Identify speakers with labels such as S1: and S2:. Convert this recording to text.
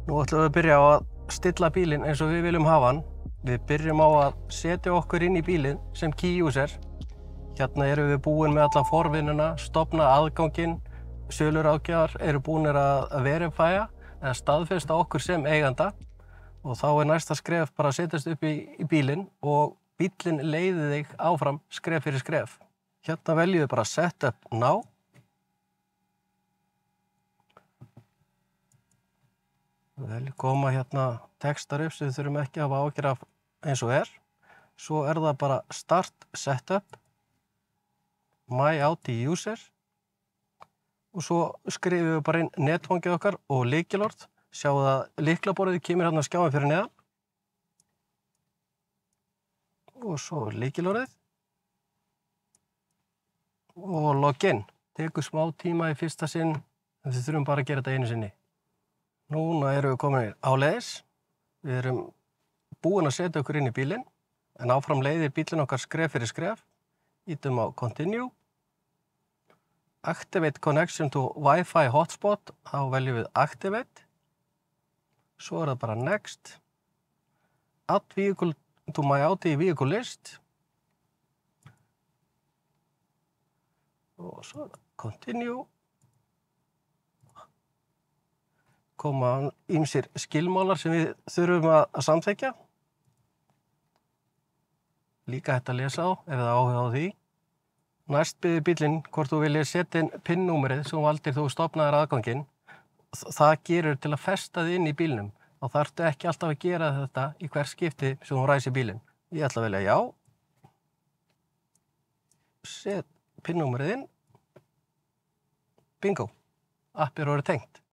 S1: Nú ætlum við að byrja á að stilla bílinn eins og við viljum hafa hann. Við byrjum á að setja okkur inn í bílinn sem key user. Hérna erum við búin með alla forvinnuna, stofna aðganginn, söluráðgjafar eru búnir að verifæja eða staðfesta okkur sem eiganda og þá er næsta skref bara að setjast upp í bílinn og bíllinn leiðir þig áfram skref fyrir skref. Hérna veljum við bara set up now. Vel, koma hérna textar upp sem við þurfum ekki að hafa áhyggjur af eins og er. Svo er það bara start setup, my Audi user og svo skrifum við bara inn netfangið okkar og lykilorð. Sjáum að lyklaborðið kemur hérna skjáin fyrir neðan. Og svo lykilorðið. Og login. Tekur smá tíma í fyrsta sinn, en við þurfum bara að gera þetta einu sinni. Núna erum við komin áleiðis. Við erum búin að setja okkur inn í bílinn, en áfram leiðir bílinn okkar skref fyrir skref. Ítum á continue. Activate connection to Wi-Fi hotspot. Þá veljum við activate. Svo er það bara next. Add vehicle to my Audi vehicle list. Og svo er það continue. Koma ýmsir skilmálar sem við þurfum að samþykkja. Líka hægt að lesa á ef það áhuga á því. Næst biður bílinn hvort þú viljið setja inn PIN-númerið sem valdir þú stofnaðir aðganginn. Það gerur til að festa þig inn í bílnum. Þá þarftu ekki alltaf að gera þetta í hver skipti sem þú ræsir bílinn. Ég ætla að velja já. Set PIN-númerið inn. Bingo. Appið eru tengt.